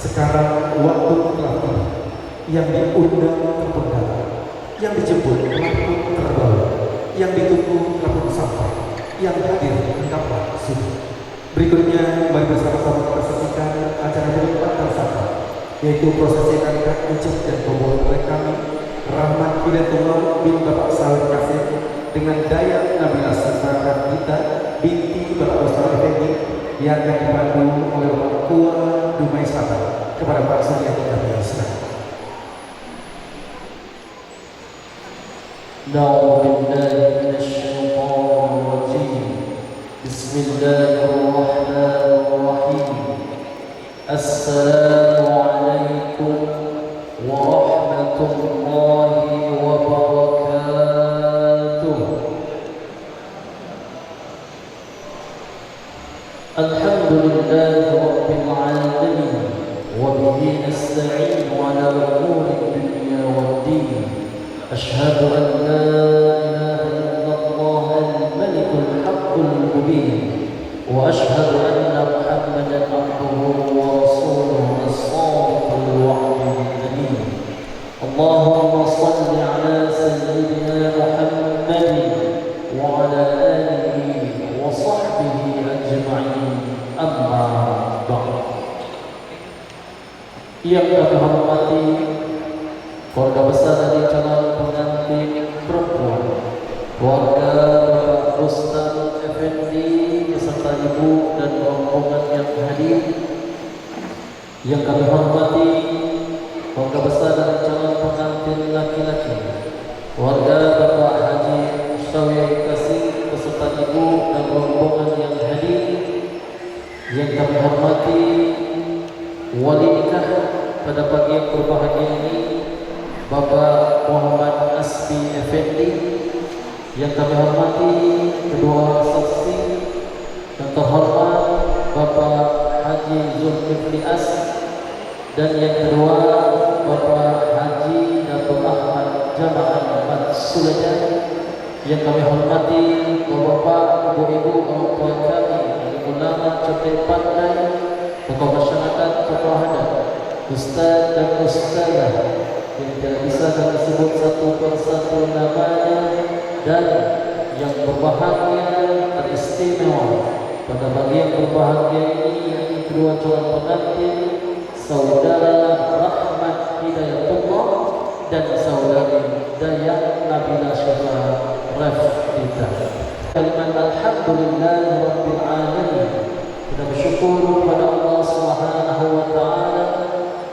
Sekarang waktu telah tiba, yang diundang terpenggal, yang dijemput telah pun terbawa, yang ditunggu telah pun sampai, yang hadir hendaklah sudah. Berikutnya mari bersama-sama kita saksikan acara berlipat tersangka, yaitu prosesi akad ucap dan pembawa oleh kami Rahmat Hidayatullah bin Bapak Saleh Kasih dengan Dayak Nabila Sifat kita binti Bapak Ustaz Effendi yang akan dipandu oleh Bapak Tua Dumai Sabah kepada Pak Surya kita biasa. Bismillahirrahmanirrahim. Assalamualaikum warahmatullahi wabarakatuh. Alhamdulillahi rabbil alamin wa bihi nasta'in ala umuri dunya waddin. Asyhadu an la ilaha illallah al-malikul haqqul mubin wa asyhadu anna Muhammadan abduhu wa rasuluhu as-sadiqul wa'dul amin. Allahumma salli ala sayyidina Muhammadin wa ala alihi wa sahbihi ajma'in. Amma ba'd. Yang kami hormati keluarga besar dari calon pengantin perempuan, keluarga Bapak Ustaz Effendi beserta ibu dan rombongan yang hadir. Yang kami hormati keluarga besar dari calon pengantin laki-laki, keluarga Bapak Haji Syawiyah Kasih beserta ibu dan rombongan yang hadir. Yang kami hormati wali nikah pada pagi yang berbahagia ini, Bapak Muhammad Asbi Effendi. Yang kami hormati kedua saksi yang terhormat Bapak Haji Zulkifli As, dan yang kedua Bapak Haji Datuk Ahmad Jamaah Ahmad Sulajan. Yang kami hormati Bapak, Ibu-ibu, orang tua kami, ulama, cerdik pandai, tokoh masyarakat, tokoh adat, ustaz dan ustazah yang tidak bisa kami sebut satu persatu namanya, dan yang berbahagia teristimewa pada bagian berbahagia ini, yang kedua calon pengantin saudara Rahmat Hidayatullah dan saudari Dayak Nabila Syifa Rafita. Kalimat alhamdulillah rabbil alamin. Kita bersyukur kepada Allah Subhanahu wa taala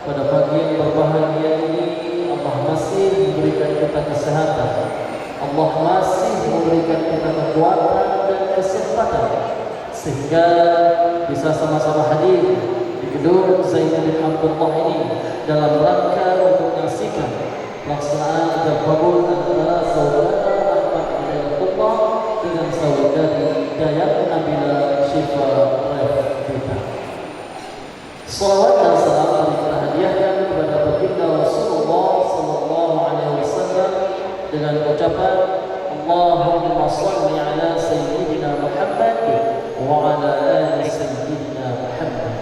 pada pagi yang berbahagia ini. Allah masih memberikan kita kesehatan, Allah masih memberikan kita kekuatan dan kesempatan sehingga bisa sama-sama hadir di gedung Zainuddin Abdullah ini dalam rangka untuk menyaksikan pelaksanaan tababul antara saudara Rahmat Hidayatullah dengan saudari Dayak Nabila Syifa Rafita. Salawat dan salam kita hadiahkan kepada baginda Rasulullah sallallahu alaihi wasallam dengan ucapan Allahumma shalli ala sayyidina Muhammad wa ala ali sayyidina Muhammad.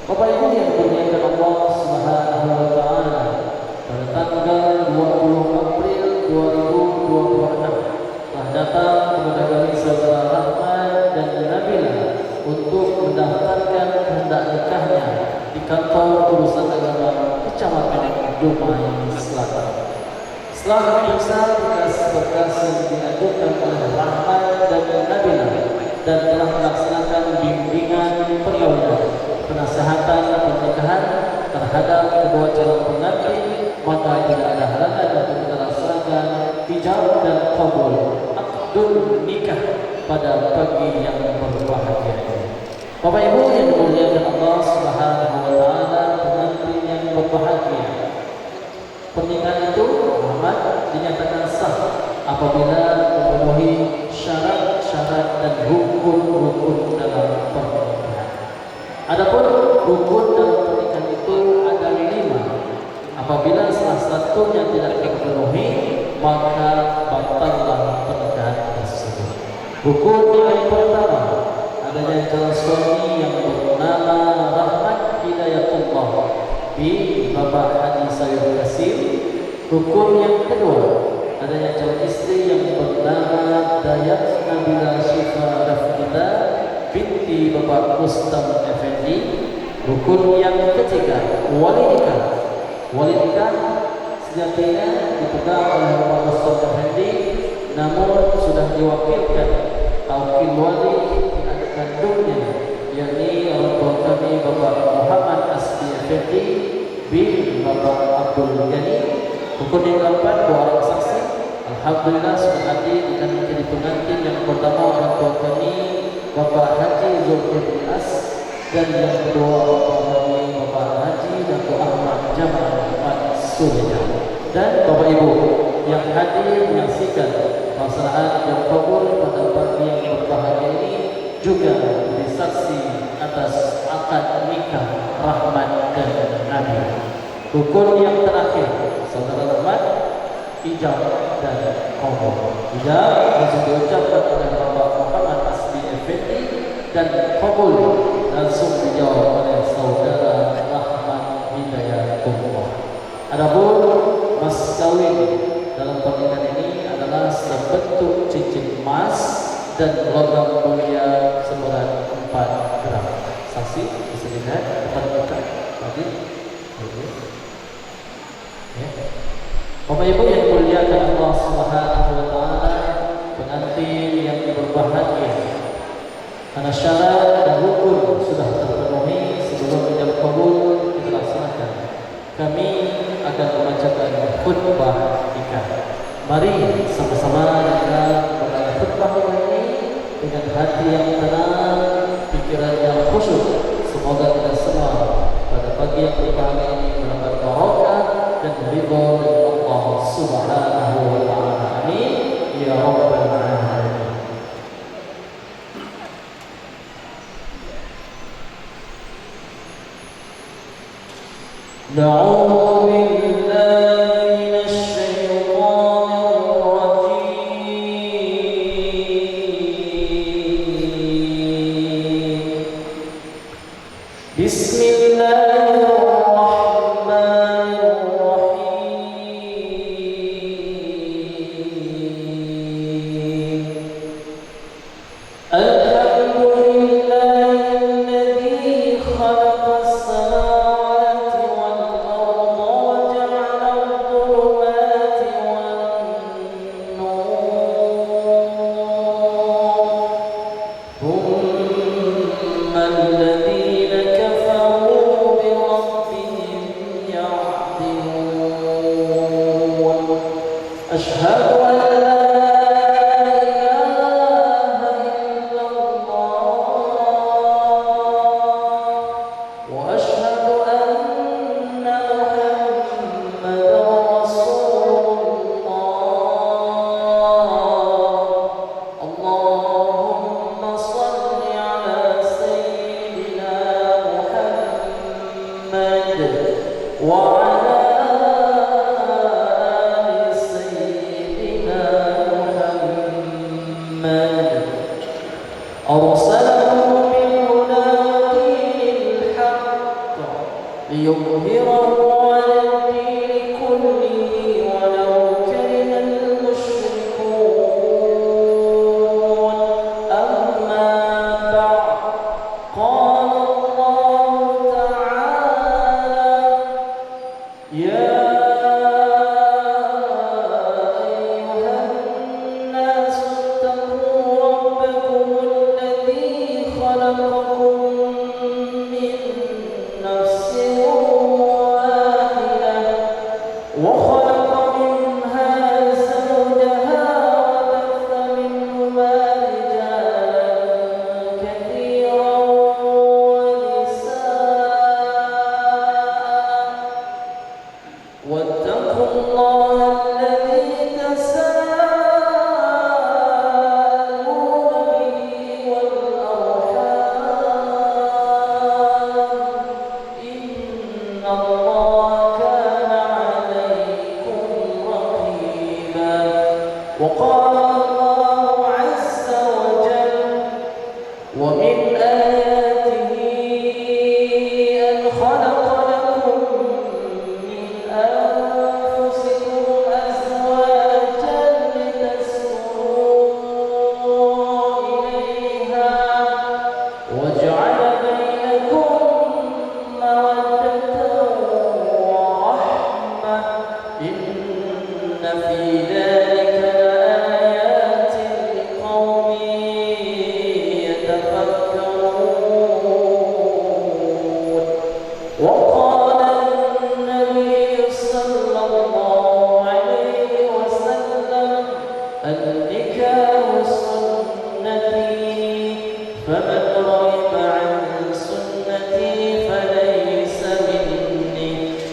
Bapak Ibu yang dimuliakan Allah Subhanahu wa taala, pada tanggal 20 April 2026 telah datang kepada kami saudara Rahmat dan Nabila untuk mendaftarkan hendak nikahnya di kantor urusan agama Kecamatan Dumai Selatan. Setelah memeriksa berkas-berkas yang diajukan oleh Rahmat dan Nabila dan telah melaksanakan bimbingan perkawinan, penasehatan pernikahan terhadap kedua calon pengantin, maka tidak ada halangan untuk kita laksanakan ijab dan qabul akdul nikah pada pagi yang berbahagia ini. Bapak Ibu yang dimuliakan Allah Subhanahu wa taala, pengantin yang berbahagia, pernikahan itu amat dinyatakan sah apabila memenuhi syarat-syarat dan rukun-rukun dalam pernikahan. Adapun rukun dalam pernikahan itu ada 5. Apabila salah satunya tidak terpenuhi, maka batallah pernikahan tersebut. Rukun yang pertama adanya calon suami yang bernama Rahmat Hidayatullah bin Bapak Haji Sayyid Kasim. Rukun yang kedua adanya calon istri yang bernama Dayat Nabila Syifa Rafida binti Bapak Rustam Effendi. Rukun yang ketiga wali nikah. Wali nikah sejatinya dipegang oleh Bapak Rustam Effendi, namun sudah diwakilkan wakil wali di anak kandungnya, yakni orang tua kami Bapak Muhammad Asbi Effendi bin Bapak Abdul Ghani. Rukun yang keempat dua orang saksi. Alhamdulillah sudah hadir dan menjadi pengantin. Yang pertama orang tua kami Bapak Haji Zulkifli As, dan yang kedua Bapak kami Bapak Haji Dato' Ahmad Jamal Ahmad Surya. Dan Bapak Ibu yang hadir menyaksikan pelaksanaan yang kabul pada pagi yang berbahagia ini juga menjadi saksi atas akad nikah Rahmat dan Nabi. Rukun yang terakhir saudara Rahmat, ijab dan qabul. Ijab langsung diucapkan oleh Bapak Muhammad Asbi Effendi dan qabul langsung dijawab oleh saudara Rahmat Hidayatullah. Adapun mas kawin dalam pernikahan ini adalah sebentuk cincin emas dan logam mulia seberat 4 gram. Saksi bisa dilihat depan kita tadi. Bapak Ibu yang muliakan Allah Subhanahu wa taala, pengantin yang berbahagia, karena syarat dan rukun sudah terpenuhi sebelum ijab kabul kita laksanakan. Kami akan membacakan khutbah nikah. Mari sama-sama kita mendengar khutbah ini dengan hati yang tenang, pikiran yang khusyuk. Semoga kita semua pada pagi yang berbahagia ini mendapat barokah dan ridho dari Allah Subhanahu wa taala. Amin ya rabbal alamin. Na'udzu billahi minasy syaithanir rajim. Bismillahirrahmanirrahim. Alhamdulillahilladzi khalaqas samawati wal arda wa ja'ala adh-dhulumati wan nur. Thumma alladhina kafaru bi rabbihim ya'dilun. Ashhadu an la ilaha illallah wa ashhadu anna Muhammadan Rasulullah. Allahumma salli ala sayyidina Muhammad wa ala ali sayyidina Muhammad. Arsalahu bil huda wa dinil haqq liyudhhirahu 'ala ad-din kullihi walau karihal musyrikun. Amma ba'd. Qala Allah ta'ala ya ayyuhan nas ittaqu rabbakum alladhi khalaqakum min nafsin wahidah wa khalaqa minha zawjaha wa batha minhuma rijalan kathiran wa nisaa. واتقوا الله الذي تساءلون به والأرحام إن الله كان عليكم رقيبا. وقال الله عز وجل ومن آياته أن خلق لكم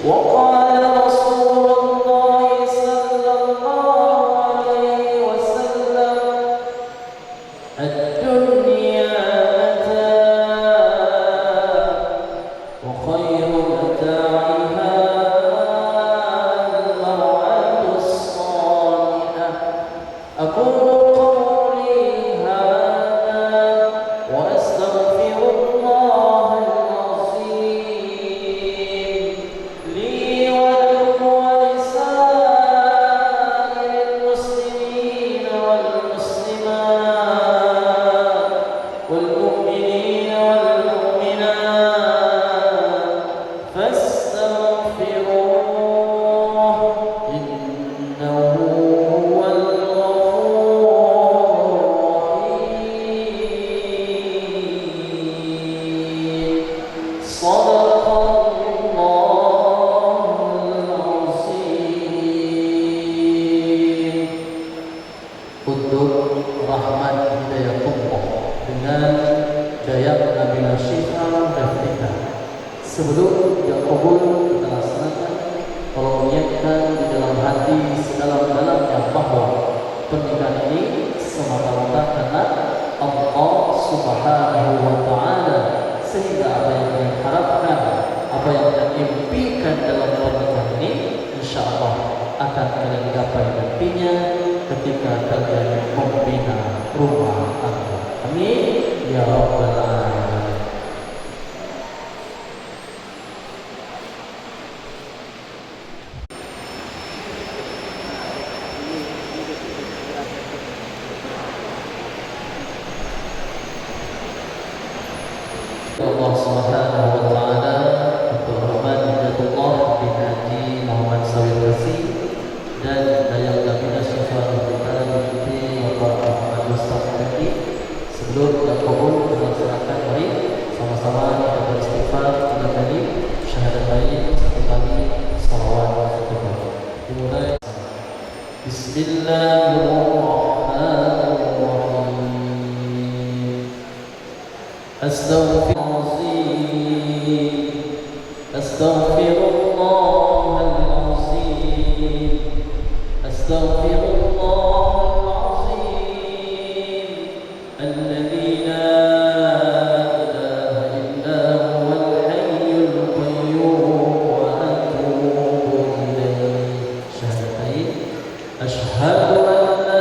وقال رسول الله صلى الله عليه وسلم الدنيا متاع وخير متاعها المرأة الصالحة أقول قولي هذا وأستغفر الله العظيم لي ولكم ولسائر المسلمين والمسلمات والمؤمنين والمؤمنات فاستغفروه إنه هو الغفور الرحيم صدق الله العظيم. Untuk rahmat hidayatullah dengan daya Nabi Syifa Rafika. Sebelum yang kabul kita laksanakan, kalau niatkan di dalam hati sedalam-dalamnya bahwa pernikahan ini semata-mata karena Allah Subhanahu wa Ta'ala, sehingga apa yang kalian harapkan, apa yang kalian impikan dalam pernikahan ini, insya Allah akan kalian gapai nantinya ketika kalian membina rumah tangga. Amin ya rabbal alamin. Allah Subhanahu wa Ta'ala, untuk rahmat hidayatullah bin Haji Muhammad Sawil Wasi dan daya Nabi Syifa Rafika binti Bapak Muhammad Mustafa Tadi. Sebelum dan kabul dilaksanakan, mari sama-sama kita beristighfar 3 kali, syahadatain 1 kali, salawat 1 kali. Dimulai. Bismillahirrahmanirrahim. Astaghfirullahal azim. Astaghfirullahal azim. Alladzi la ilaha illa huwal hayyul qayyum wa atubu ilaihi. Syahadatain. Asyhadu an la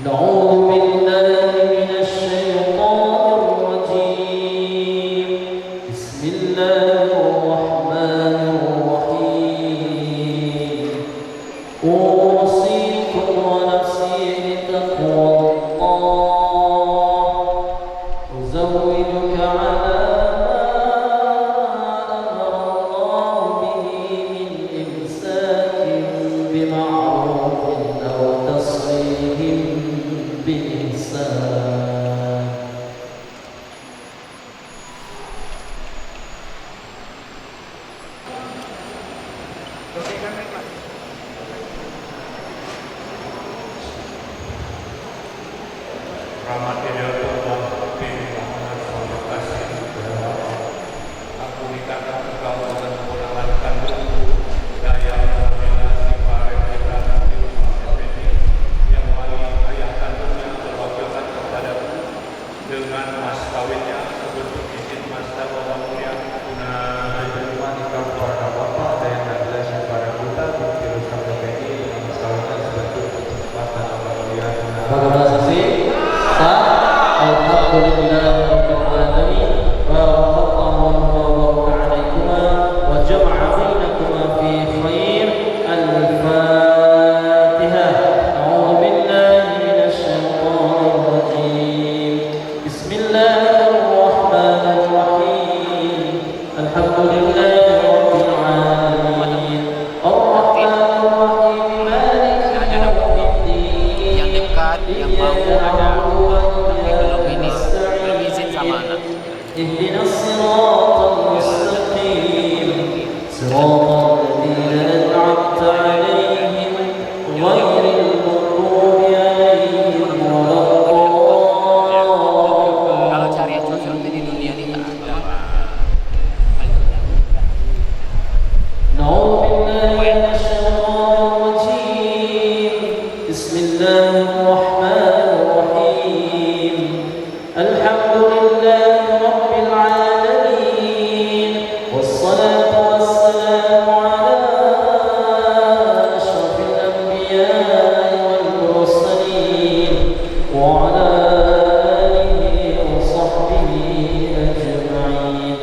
نعوذ بالله من الشيطان الرجيم. بسم الله الرحمن الرحيم. أوصيكم ونفسي بتقوى الله. أزوجك على ما أمر الله به من إمساك بمعروف أو تصريح بإحسان. Rahmat hidayatullah bin Muhammad Shallallahu Alaihi Wasallam. Aku nikahkan engkau dengan keponakan kandungku Daya Nabila Syifa Rafika binti yang wali ayah kandungnya berwakilkan kepadaku dengan mas kawinnya sebentuk izin mas dan Allah mulia guna menerima nikah kepada Bapak Daya Nabila Syifa Rafika binti binti dengan mas kawinnya sebentuk kesempatan Allah mulia guna. Bagaimana saksi? Alhamdulillah rabbil alamin. Barakallahu wa baraka alaikuma wa jama'a bainakuma fi khair. Al-Fatihah. A'udzu billahi minasy syaithanir rajim. Bismillahirrahmanirrahim. اهدنا الصراط المستقيم صراط الذين أنعمت عليهم غير المغضوب عليهم ولا Kalau syariat sosial di dunia ini tak ada. نعوذ بالله من الشيطان الرجيم بسم الله الرحمن الرحيم الحمد لله رب العالمين والصلاة والسلام على أشرف الأنبياء والمرسلين وعلى آله وصحبه أجمعين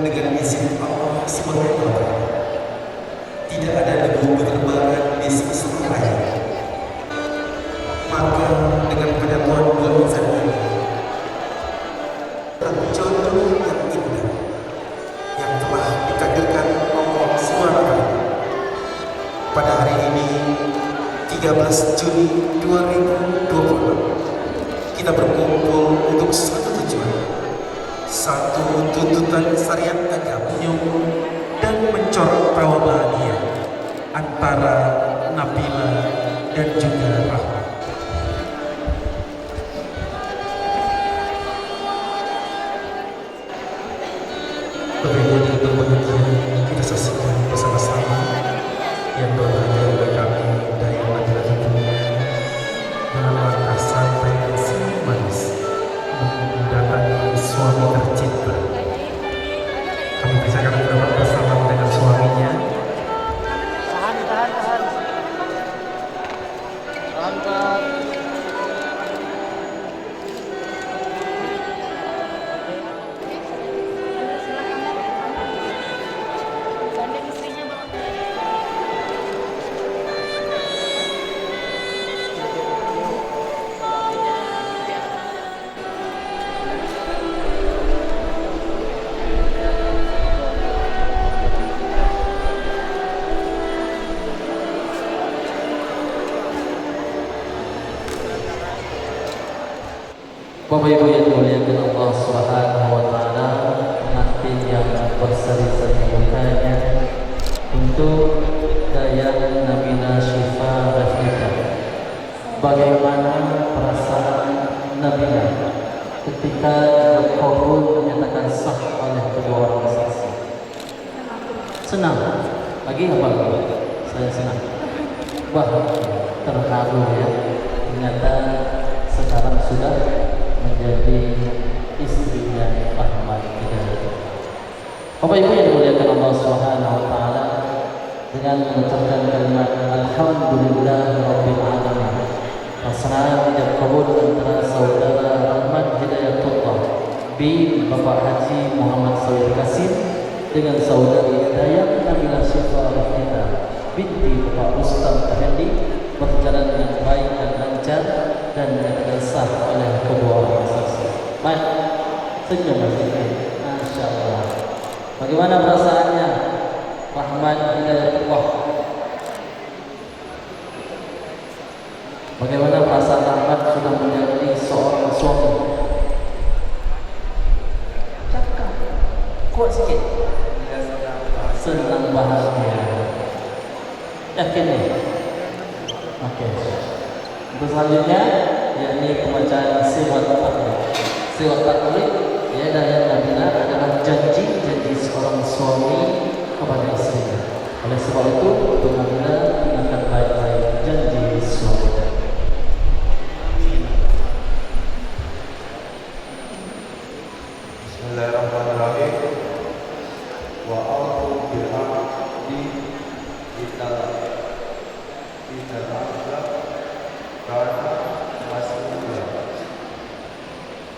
dengan izin Allah SWT tidak ada debu berterbangan di semesta raya. Maka dengan pendapat bulan Februari jodoh yang indah yang telah ditakdirkan Allah SWT pada hari ini 13 Juni 2020 kita berkumpul untuk satu tujuan, satu tuntutan syariat agama dan mencorok tawa bahagia antara Nabila dan juga Rahmat. Berikut itu bahagia kita saksikan bersama-sama yang berbahagia oleh kami dari Nabila tentunya dalam langkah santai dan sangat manis mendatangi suami tercinta. Kami persilakan mendapat bersama dengan suaminya. Bapak Ibu yang dimuliakan Allah Subhanahu wa taala, pengantin yang berseri-seri mukanya untuk Dayang Nabila Syifa Rafika bagaimana perasaan Nabi ketika kabul menyatakan sah oleh kedua orang saksi? Senang. Lagi apa lagi? Saya senang. Bahagia, terharu ya. Ternyata sekarang sudah menjadi istrinya Ahmad Hidayat. Bapak Ibu yang dimuliakan Allah Subhanahu wa taala, dengan mengucapkan kalimat alhamdulillahirabbil alamin. Pasangan ijab kabul antara saudara Ahmad Hidayatullah bin Bapak Haji Muhammad Said Kasim dengan saudari Hidayat Nabilah Syifa Rafida binti Bapak Ustaz Effendi berjalan dengan baik dan lancar dan dinyatakan sah oleh kedua orang saksi. Baik, senyum sedikit. Masya Allah. Bagaimana perasaannya Rahmat Hidayatullah? Bagaimana perasaan Rahmat sudah menjadi seorang suami? Cakap, kuat sikit. Senang, bahagia. Yakin nih? Oke. Untuk selanjutnya, yakni pembacaan siwat taklid. Siwat taklid, ya, dan Nabilah adalah janji seorang suami kepada istrinya. Oleh sebab itu, untuk Nabilah ingatkan baik-baik janji suami. Bismillahirrahmanirrahim. Wa a'udzu bihamdi kita karena masih muda.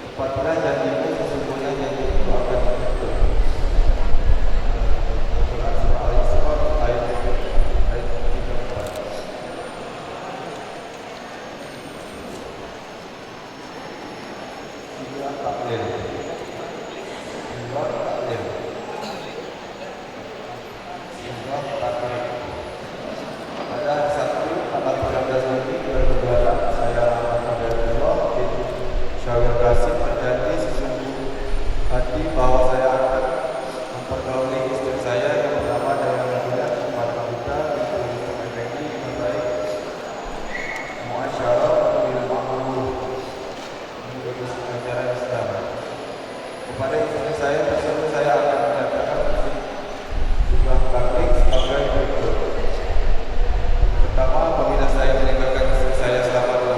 Tepatlah janjimu, sesungguhnya janji itu akan betul. Surat Al-Isra ayat 34. Tiga taklid. Pada 1 tanggal 13 Juni 2002, saya Abdullah bin Syawir Qasim berjanji sesungguh hati bahwa saya akan mempergauli istri saya yang bernama Dayang Nabilah kepada kita untuk Effendi dengan baik, muasyarah bil ma'ruf, menurut ajaran Islam. Kepada istri saya tersebut saya akan menyatakan jumlah taklid sebagai berikut. Pertama, apabila saya meninggalkan istri saya selama 2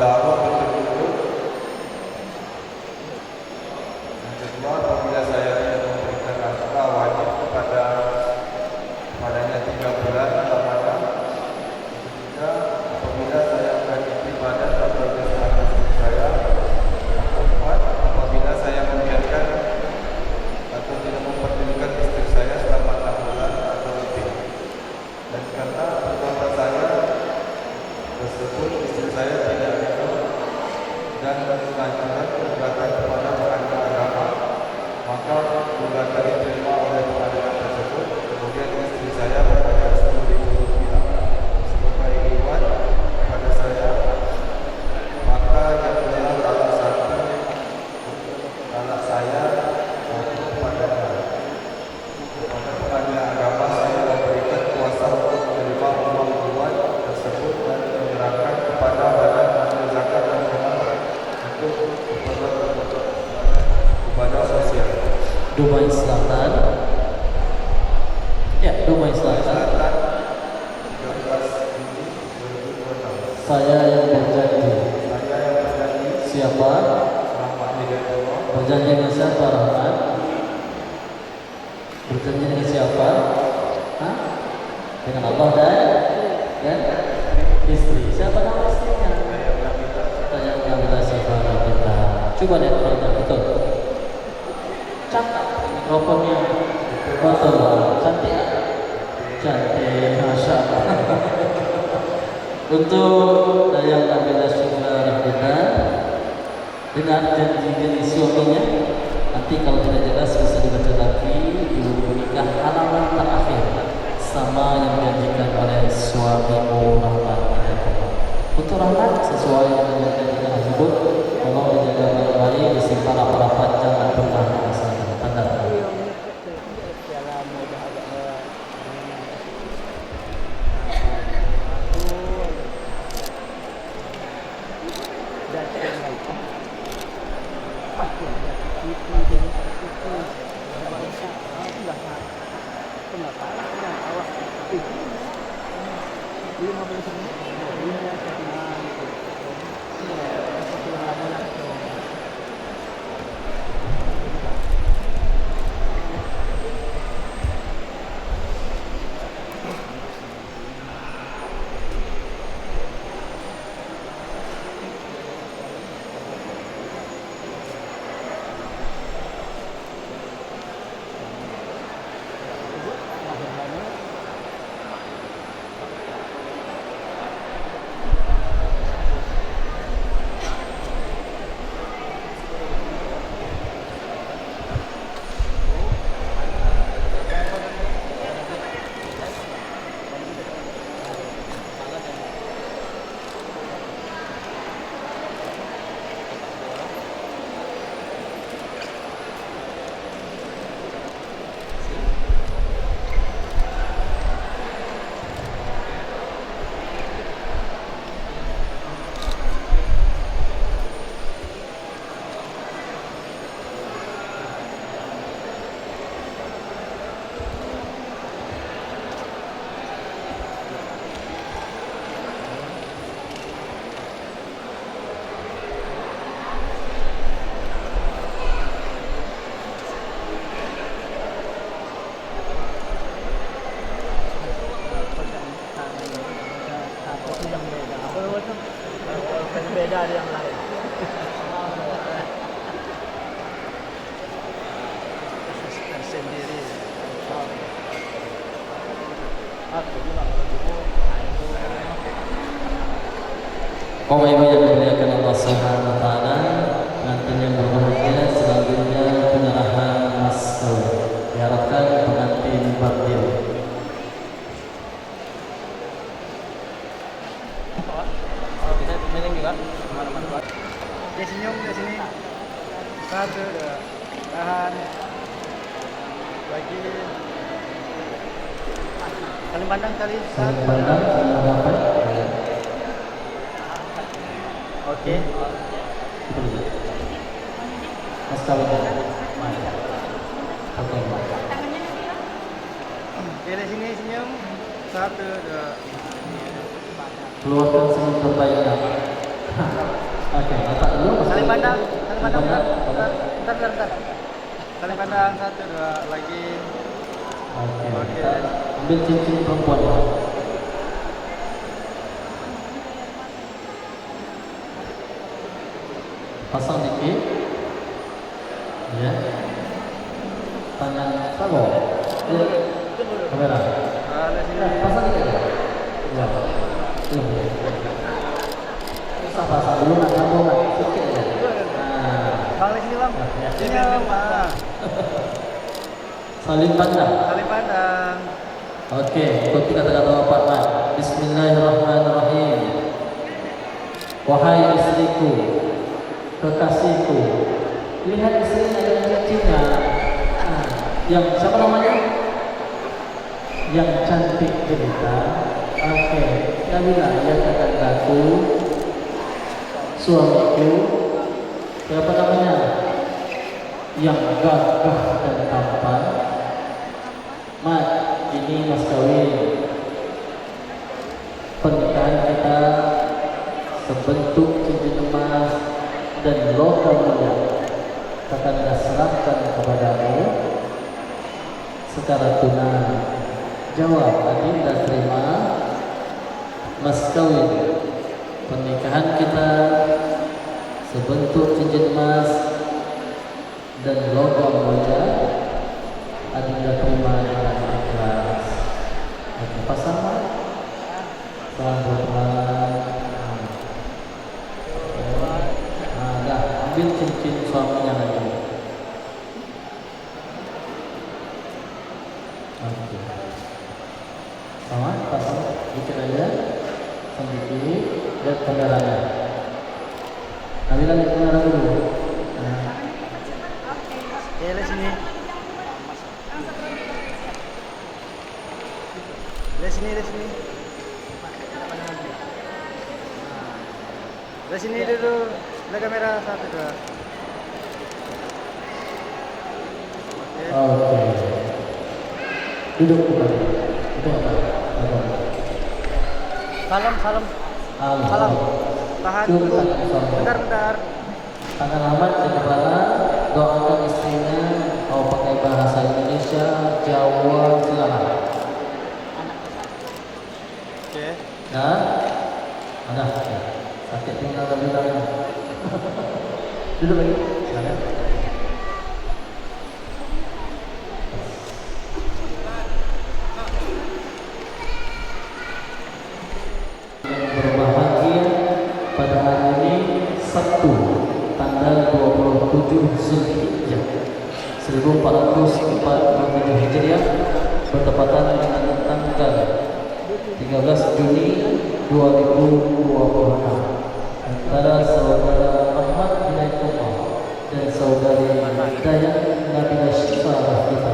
tahun berturut-turut. Yang kedua, apabila saya tidak memberikan nafkah wajib kepadanya 3 bulan Ramadan. Yang ketiga, apabila saya mengikuti badan atau jasad istri saya. Yang keempat, apabila saya membiarkan atau tidak memperdulikan istri saya selama 6 bulan atau lebih. Dan karena perbuatan saya tersebut istri saya tidak ridho dan mengajukan gugatan kepada pengadilan agama, maka gugatan diterima oleh pengadilan tersebut. Kemudian istri saya membayar 10.000 rupiah sebagai iwan kepada saya, maka yang adalah talak satu talak saya satu kepadanya. Kepada pengadilan agama saya memberikan kuasa untuk menerima uang iwan tersebut dan menyerahkan kepada badan amil zakat nasional untuk ibadah sosial. Dubai Selatan. Ya, Dubai Selatan. 13 Juni 2026. Saya yang berjanji. Saya yang berjanji Siapa? Rahmat Hidayatullah Berjanji dengan siapa, Rahmat? Berjanji dengan siapa? Hah? Dengan Allah dan istri. Siapa nama istrinya? Saya Nabilah Syifa Rafida. Coba lihat orangnya, betul. Cakap mikrofonnya. Betul. Cantik ya? Cantik, Masya Allah. Untuk Dayang Nabilah Syifa Rafida, dengan janji suaminya, nanti kalau tidak jelas bisa dibaca lagi di buku nikah halaman terakhir sama yang dijanjikan oleh suamimu Rahmat Hidayatullah. Untuk Rahmat sesuai dengan yang kita sebut, tolong dijaga baik-baik, disimpan rapat-rapat, jangan pernah dimasukkan tanda. Beda dari yang lain. Tersendiri. Bapak Ibu yang dimuliakan Allah Subhanahu wa taala, pengantin yang berbahagia, selanjutnya penyerahan mas kawin. Diharapkan pengantin berdiri. Oh, bisa miring juga teman-teman buat. Dia senyum di sini. Satu, dua. Tahan. Lagi. Saling pandang kali. Saling pandang, saling harapan. Oke. Mas kawin. Oke. Oke, di sini senyum. Satu, dua. Keluarkan senyum terbaik. Oke, letak dulu. Saling pandang. Saling pandang. Bentar. Saling pandang. Satu, dua. Lagi. Oke. Ambil cincin perempuan. Pasang dikit. Ya. Tangan sabar. Ya. Kamera. Di sini. Pasang dikit ya. Ya. Usah pasang dulu, nak sambung nak sedikit ya. Nah. Bang, di sini bang. Senyum. Saling pandang. Saling pandang. Oke, ikuti kata-kata Bapak Mat. Bismillahirrahmanirrahim. Wahai istriku, kekasihku, lihat istrinya dengan cincinnya. Yang siapa namanya? Yang cantik jelita. Oke, dia bilang ya kakakku, suamiku, siapa namanya? Yang gagah dan tampan. Mat, ini mas kawin. Pernikahan kita sebentuk cincin emas dan logam mulia akan diserahkan kepadamu secara tunai. Jawab, adinda terima mas kawin. Pernikahan kita sebentuk cincin emas dan logam mulia. Adinda terima dengan ikhlas. Oke, pasang Mat. Pelan-pelan. Dah, ambil cincin suaminya lagi. Oke. Sama, pasang dikit aja. Sedikit. Lihat kameranya. Ambil lihat kamera dulu. Oke, di sini. Di sini. Di sini dulu. Lihat kamera. Satu, dua. Oke. Oke. Duduk kembali. Itu apa? Salam, salam, Salam. salam. Tahan dulu. Bentar. Tangan alamat di kepala, doakan istrinya, mau pakai bahasa Indonesia, Jawa, silakan. Oke. Nah, ada. Sakit tinggal bilang. Duduk lagi. Silakan. Berbahagia pada hari ini Sabtu tanggal 27 Zulhijjah 1447 Hijriah bertepatan dengan tanggal 13 Juni 2026 antara saudara Ahmad Hidayatullah dan saudari Hidayat Nabila Syifah kita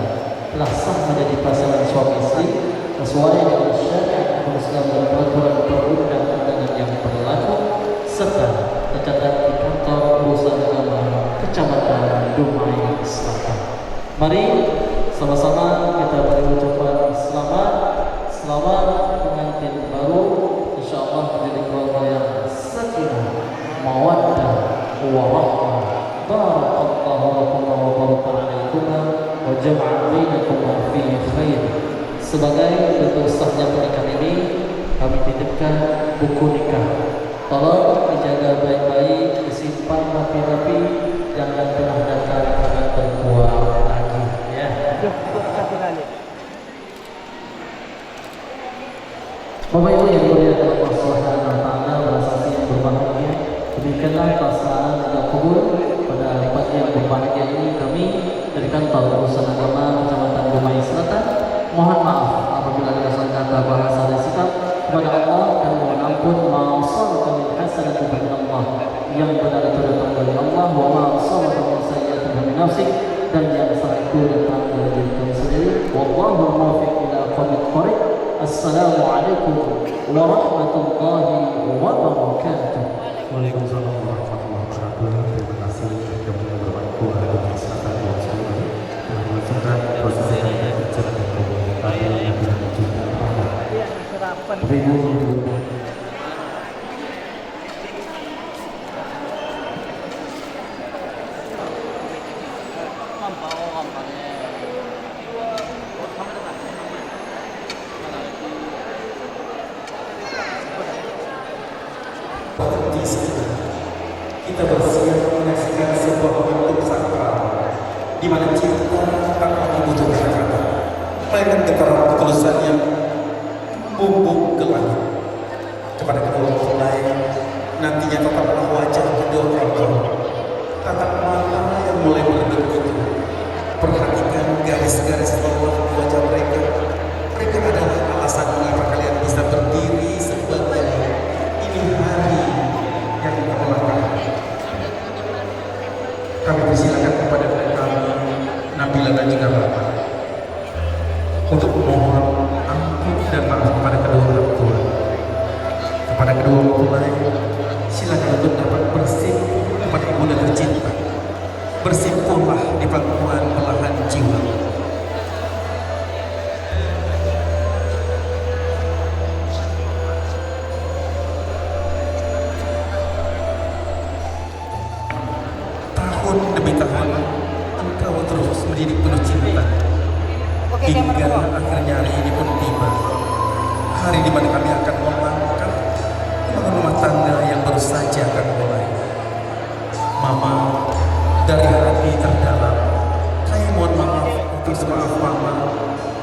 telah sah menjadi pasangan suami istri sesuai dengan syariat Islam dan peraturan perundang-undangan yang berlaku serta tercatat di kantor urusan agama Kecamatan Dumai Selatan. Mari sama-sama kita beri ucapan selamat pengantin baru, insyaallah menjadi keluarga yang sakinah, mawaddah, warahmah. Barakallahu lakum wa baraka alaikum wa jama'a bainakum fi khair. Sebagai bentuk sahnya pernikahan ini, kami titipkan buku nikah. Tolong dijaga baik-baik, disimpan rapi-rapi, jangan pernah datang akan terbuang lagi. Ya. Bapak Ibu yang dimuliakan Allah Subhanahu wa taala, bersaksi yang berbahagia, demikianlah pelaksanaan dan kubur pada pagi yang berbahagia ini kami dari kantor urusan agama Kecamatan Dumai Selatan. Mohon maaf apabila ada salah kata bahasa dan sikap kepada Allah dan mohon ampun ma'asabaka min hasanati min Allah, yang benar itu datang dari Allah, wa ma'asabaka min sayyi'atin min nafsik, dan yang salah itu datang dari diri kamu sendiri. Wallahu muwaffiq ila aqwamit thoriq. Assalamualaikum warahmatullahi wabarakatuh. Waalaikumsalam warahmatullahi wabarakatuh. Terima kasih kepada Bapak Ibu Hadirin sekalian yang saya telah melaksanakan proses yang berjalan dengan baik yang dilanjutkan. Bapak Ibu kita bersiap menyaksikan sebuah bentuk sakral di mana cinta tanpa membutuhkan kata, melainkan getaran ketulusan yang bumbung ke langit. Kepada kedua mempelai nantinya tetaplah wajah kedua orang tua, tatap mata yang mulai meredup itu. Perhatikan garis-garis bawah di wajah mereka. Mereka adalah alasan mengapa kalian bisa berdiri sebagai ini hari yang terlangkah. Kami persilakan kepada mereka Nabila dan juga Bapak untuk memohon ampun dan maaf kepada kedua orang tua. Kepada kedua mempelai, silakan untuk dapat bersimpuh kepada ibunda tercinta. Bersimpuhlah di pangkuan belahan jiwa. Tahun demi tahun engkau terus mendidik penuh cinta. Hingga akhirnya hari ini pun tiba, hari di mana kami akan melangkah membangun rumah tangga yang baru saja akan mulai. Mama, dari hati terdalam, saya mohon maaf untuk semaaf Mama,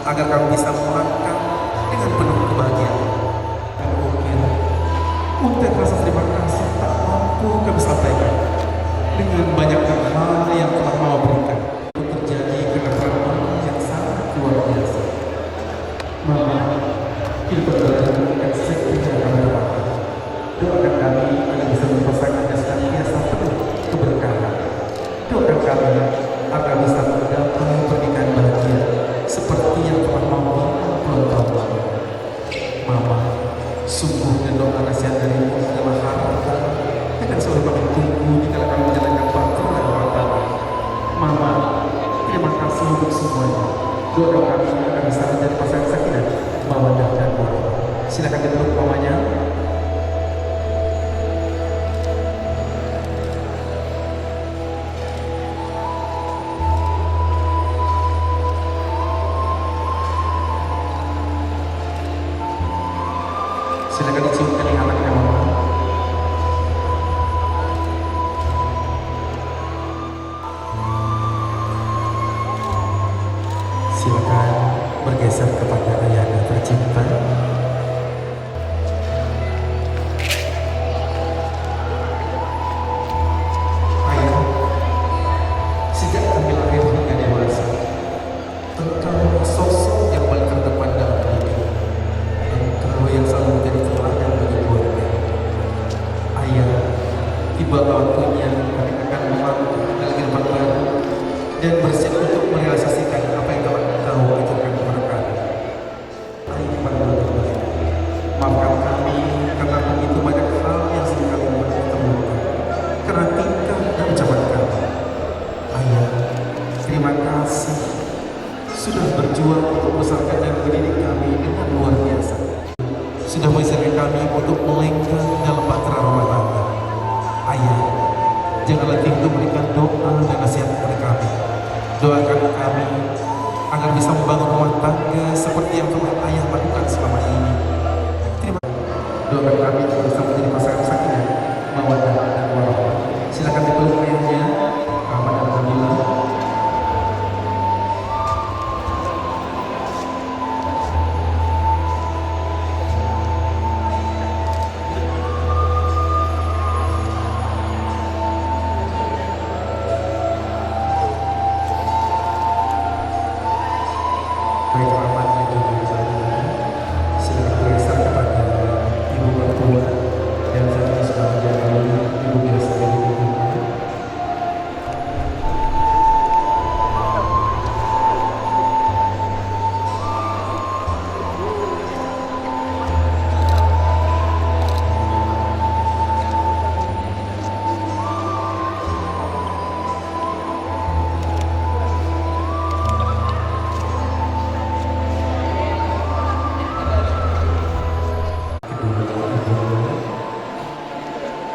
agar kamu bisa melangkah dengan penuh kebahagiaan. Dan mungkin untuk rasa terima kasih tak mampu kami sampaikan dengan banyak hal yang telah Mama berikan. Terjadi keberkahan yang sangat luar biasa. Mama, kita berdoa memberikan sekian keberkahan. Doakan kami agar bisa berpasangan dan senantiasa penuh keberkahan. Doakan kami agar bisa menggapai pernikahan bahagia seperti yang telah Mama pelontarkan. Mama, sungguh dan doa nasihat darimu adalah harapan akan selalu kami tunggu di kala kami menjalankan peraturan orang tua. Mama, terima kasih untuk semuanya. Doa kami akan bisa menjadi pasangan sakinah, mawaddah dan warahmah. Silakan duduk mamanya. surga dengan anaknya mama. Silakan bergeser kepada ayahnya tercinta. Ayah, sejak kami lahir hingga dewasa, engkau sosok yang paling terdepan dalam hidup. Engkau yang selalu menjadi teladan bagi keluarga. Ayah, tiba waktunya kami akan membangun dalam kehidupan baru dan bersiap untuk merealisasikan apa yang telah engkau ajarkan kepada kami. Ayah, pada waktunya, maafkan kami karena begitu banyak hal yang seringkali membuat kita terluka karena tingkah dan ucapan kami. Ayah, terima kasih sudah berjuang untuk membesarkan dan mendidik kami dengan luar biasa. Sudah mengizinkan kami untuk melenggang dalam bahtera rumah tangga. Ayah, janganlah tinggal memberikan doa dan nasihat kepada kami. Doakan kami agar bisa membangun rumah tangga seperti yang telah ayah lakukan selama ini. Terima kasih. Doakan kami agar bisa menjadi pasangan sakinah, mawaddah dan warahmah. Silakan dipeluk ayahnya, Ahmad dan Nabila. Baik Ahmad dan Nabila, silakan bergeser kepada ibu mertua dan saat ini sudah menjadi ibu biasa dari ibu.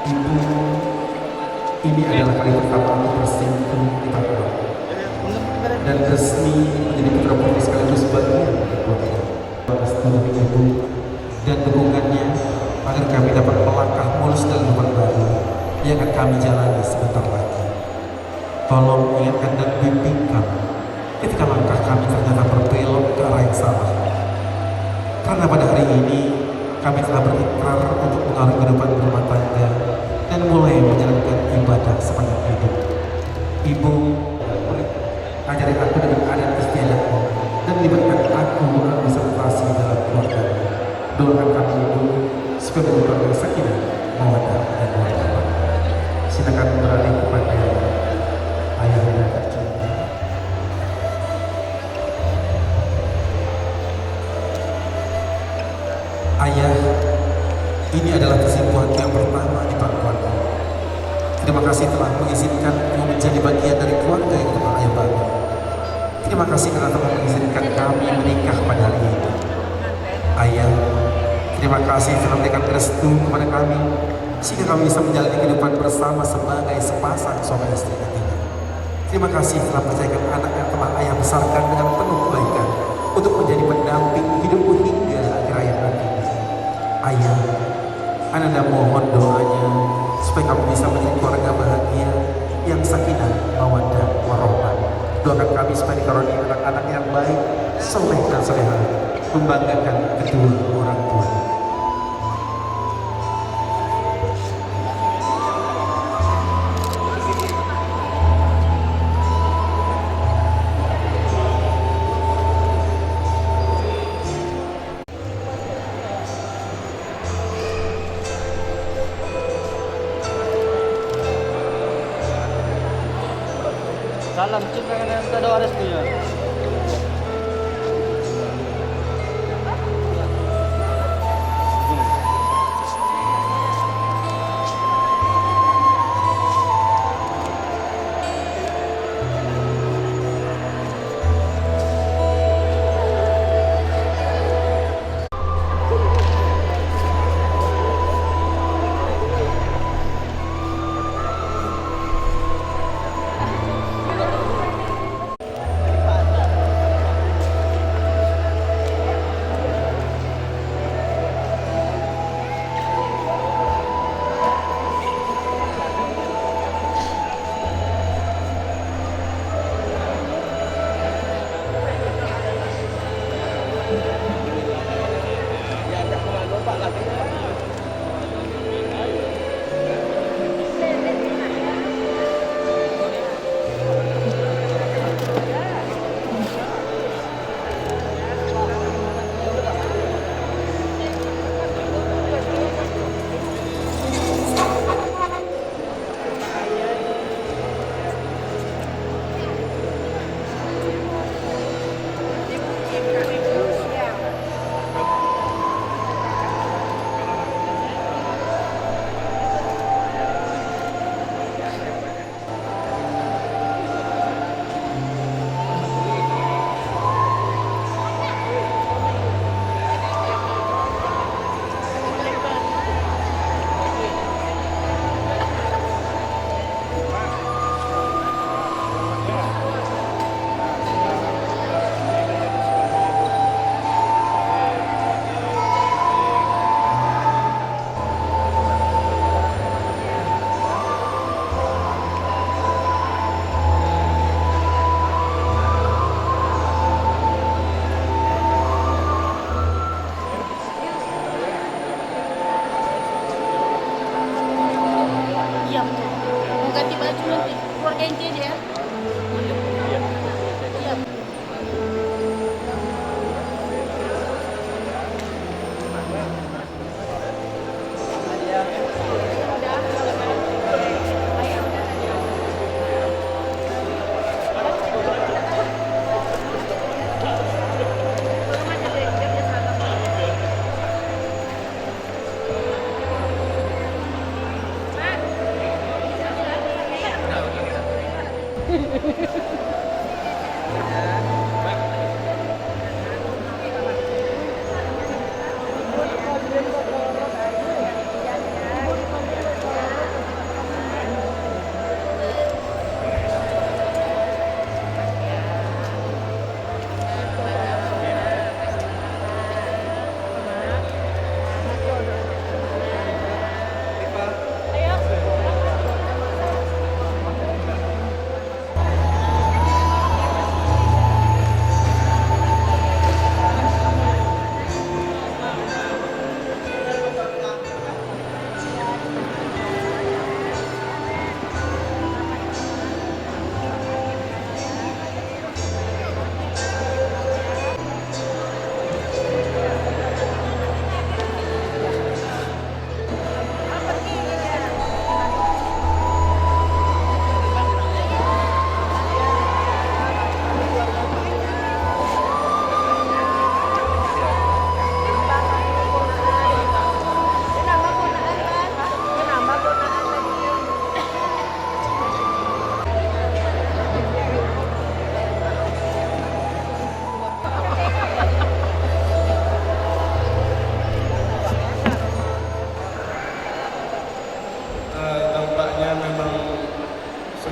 Ibu, ini adalah kali pertama aku bersimpuh di Papua dan resmi menjadi putra putri sekaligus bagian dari keluarga. Restu dari ibu dan dukungannya agar kami dapat melangkah mulus dalam kehidupan baru yang akan kami jalani sebentar lagi. Tolong ingatkan dan bimbingkan ketika langkah kami ternyata berbelok ke arah yang salah. Karena pada hari ini kami telah berikrar untuk mengarungi kehidupan berumah tangga dan mulai menjalankan ibadah sepanjang hidup. Ibu, ajari aku dengan adat istiadatmu dan libatkan aku berkonsentrasi dalam keluarga. Doakan kami ibu supaya menjadi sakinah, mawaddah dan warahmah. Silakan beralih kepada ayah yang tercinta. Ayah, ini adalah kesimpulan yang pertama di pangkuanku. Terima kasih telah mengizinkanku menjadi bagian dari keluarga yang telah ayah bangun. Terima kasih karena telah mengizinkan kami menikah pada hari ini. Ayah, terima kasih telah memberikan restu kepada kami sehingga kami bisa menjalani kehidupan bersama sebagai sepasang suami istri nantinya. Terima kasih telah percayakan anak yang telah ayah besarkan dengan penuh kebaikan untuk menjadi pendamping hidupku hingga akhir hayat nanti. Ayah, Ananda mohon doanya supaya kamu bisa menjadi keluarga bahagia yang sakinah, mawaddah, warahmah. Doakan kami supaya dikaruniai anak-anak yang baik, soleh dan solehah, membanggakan kedua orang tua. Salam cinta dan doa restunya.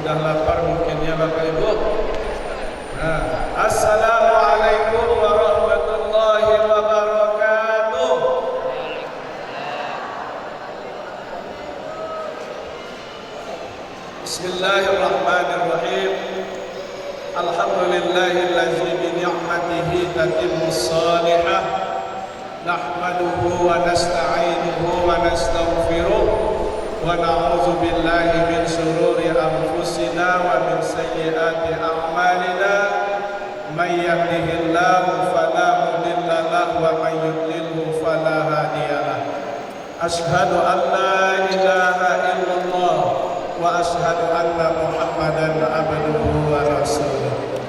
Sudah lapar mungkin ya Bapak Ibu. Nah, Assalamualaikum warahmatullahi wabarakatuh. Bismillahirrahmanirrahim. Alhamdulillahillazi bi ni'matihi tatimmus salihah. Nahmaduhu wa nasta'inuhu wa nastaghfiruh wa na'udzu billahi min shururi anfusina wa min sayyiati a'malina. May yahdihillahu fala mudilla lahu wa may yudlilhu fala hadiya lahu. Asyhadu an la ilaha illallah wa asyhadu anna Muhammadan abduhu wa rasuluh.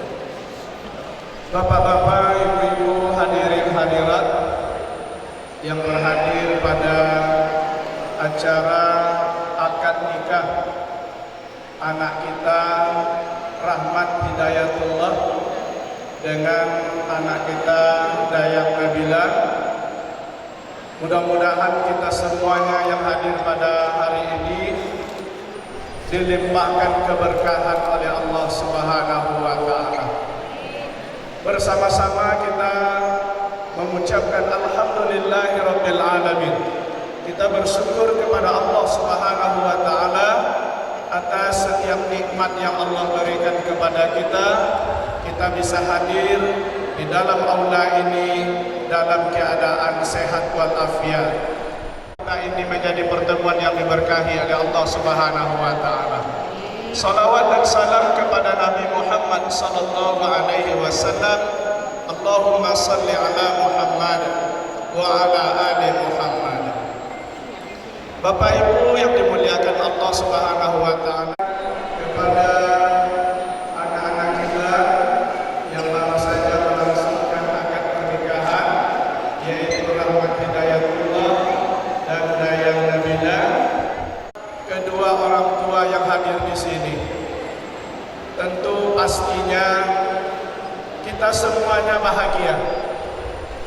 Bapak-bapak, ibu-ibu, hadirin hadirat yang berhadir pada acara akad nikah anak kita Rahmat Hidayatullah dengan anak kita Dayang Nabila. Mudah-mudahan kita semuanya yang hadir pada hari ini dilimpahkan keberkahan oleh Allah Subhanahu wa taala. Bersama-sama kita mengucapkan alhamdulillahirabbil alamin. Kita bersyukur kepada Allah Subhanahu wa taala atas setiap nikmat yang Allah berikan kepada kita. Kita bisa hadir di dalam aula ini dalam keadaan sehat walafiat. Ini menjadi pertemuan yang diberkahi oleh Allah Subhanahu wa taala. Salawat dan salam kepada Nabi Muhammad sallallahu alaihi wasallam. Allahumma salli ala Muhammad wa ala ali Muhammad. Bapak Ibu yang dimuliakan Allah Subhanahu wa taala, kepada anak-anak kita yang baru saja melangsungkan akad pernikahan, yaitu Rahmat Hidayatullah dan Dayang Nabila, kedua orang tua yang hadir di sini. Tentu pastinya kita semuanya bahagia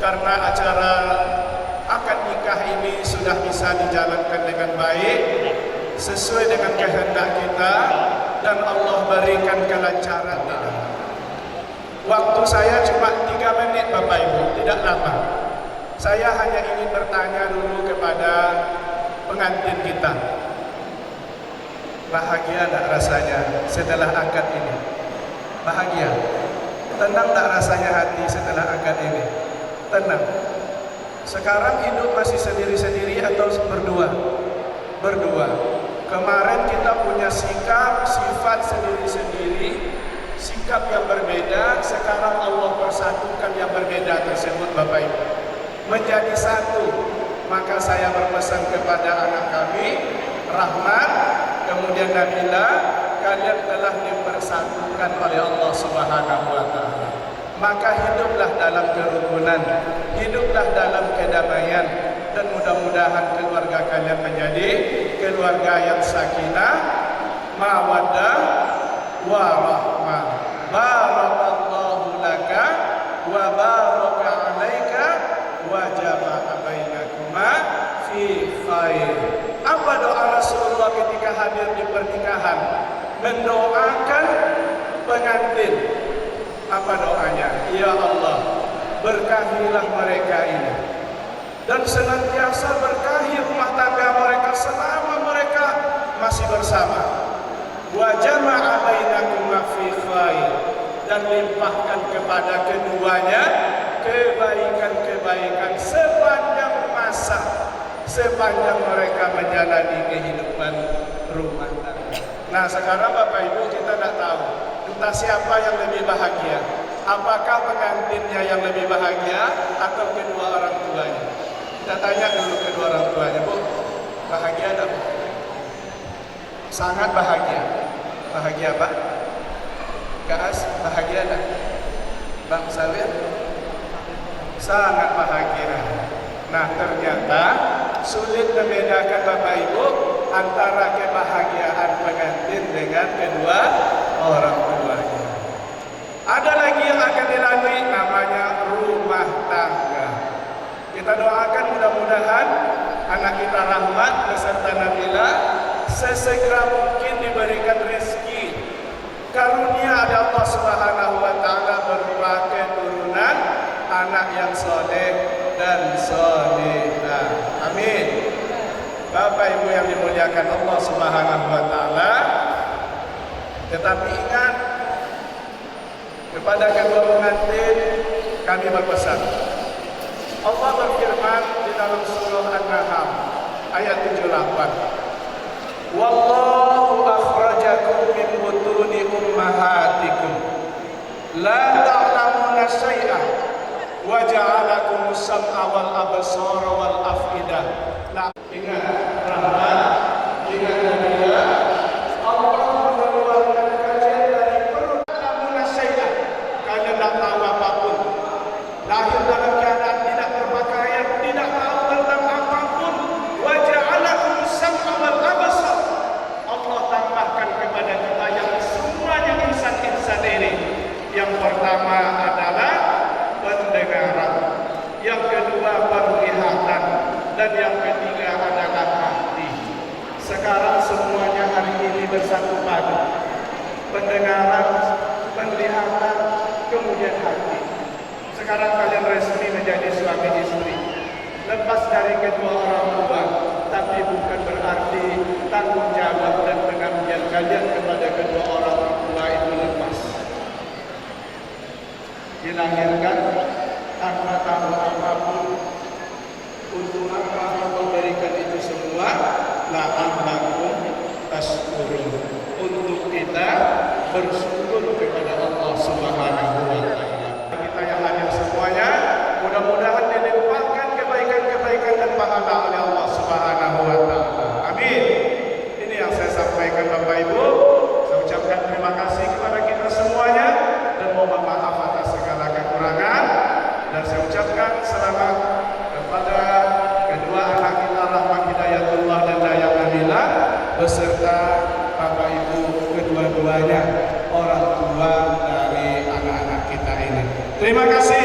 karena acara akad nikah ini sudah bisa dijalankan dengan baik sesuai dengan kehendak kita dan Allah berikan kelancaran. Waktu saya cuma 3 menit Bapak Ibu, tidak lama. Saya hanya ingin bertanya dulu kepada pengantin kita. Bahagia tak rasanya setelah akad ini? Bahagia? Tenang tak rasanya hati setelah akad ini? Tenang. Sekarang hidup masih sendiri-sendiri atau berdua? Berdua. Kemarin kita punya sikap, sifat sendiri-sendiri, sikap yang berbeda. Sekarang Allah persatukan yang berbeda tersebut Bapak Ibu menjadi satu. Maka saya berpesan kepada anak kami Rahmat, kemudian Nabila, kalian telah dipersatukan oleh Allah Subhanahu wa taala. Maka hiduplah dalam kerukunan, hiduplah dalam kedamaian, dan mudah-mudahan keluarga kalian menjadi keluarga yang sakinah, mawaddah, warahmah. Barakallahu laka wa baraka alaika wa jama'a bainakuma fi khair. Apa doa Rasulullah ketika hadir di pernikahan? Mendoakan pengantin. Apa doanya? Ya Allah, berkahilah mereka ini dan senantiasa berkahi rumah tangga mereka selama mereka masih bersama. Wa jama'a bainakuma fi khair, dan limpahkan kepada keduanya kebaikan-kebaikan sepanjang masa, sepanjang mereka menjalani kehidupan rumah tangga. Nah, sekarang Bapak Ibu kita tidak tahu entah siapa yang lebih bahagia. Apakah pengantinnya yang lebih bahagia atau kedua orang tuanya? Kita tanya dulu kedua orang tuanya, Bu, bahagia tak, Bu? Sangat bahagia. Bahagia, Pak? Kaas, bahagia tak? Bang Sawir? Sangat bahagia. Nah, ternyata sulit membedakan Bapak Ibu antara kebahagiaan pengantin dengan kedua orang tuanya. Ada lagi yang akan dilalui, namanya rumah tangga. Kita doakan mudah-mudahan anak kita Rahmat beserta Nabila sesegera mungkin diberikan rezeki Karunia dari Allah Subhanahu wa taala berupa keturunan anak yang soleh dan solehah. Amin. Bapak Ibu yang dimuliakan Allah Subhanahu wa taala, tetapi ingat kepada kedua pengantin kami berpesan. Allah berfirman di dalam surah An-Nahl ayat 78. Wallahu akhrajakum min butuni ummahatikum la ta'lamuna syai'an wa ja'alakumus sam'a wal absara wal afidah. Ingat rahmat, ingat mulia, Allah mengeluarkan kalian dari perut ta'lamuna syai'an, kalian tidak tahu apapun, lahir dalam keadaan tidak berpakaian, tidak tahu tentang apapun. Wa ja'alakumus sam'a wal absar, Allah tambahkan kepada kita yang semuanya insan-insan ini. Yang pertama adalah pendengaran, yang kedua penglihatan, dan yang ketiga adalah hati. Sekarang semuanya hari ini bersatu padu. Pendengaran, penglihatan, kemudian hati. Sekarang kalian resmi menjadi suami istri. Lepas dari kedua orang tua, tapi bukan berarti tanggung jawab dan pengabdian kalian kepada kedua orang tua itu lepas. Dilahirkan tanpa tahu apapun, untuk apa Allah memberikan itu semua? La'allakum tashkurun, untuk kita bersyukur kepada Allah Subhanahu wa taala. Kita yang hadir semuanya, mudah-mudahan dilimpahkan kebaikan-kebaikan dan pahala oleh Allah Subhanahu wa taala. Amin. Ini yang saya sampaikan Bapak Ibu. Saya ucapkan terima kasih kepada kita semuanya dan mohon maaf atas segala kekurangan, dan saya ucapkan selamat kepada kedua anak kita Rahmat Hidayatullah dan Dayang Nabila beserta Bapak Ibu kedua-duanya, orang tua dari anak-anak kita ini. Terima kasih.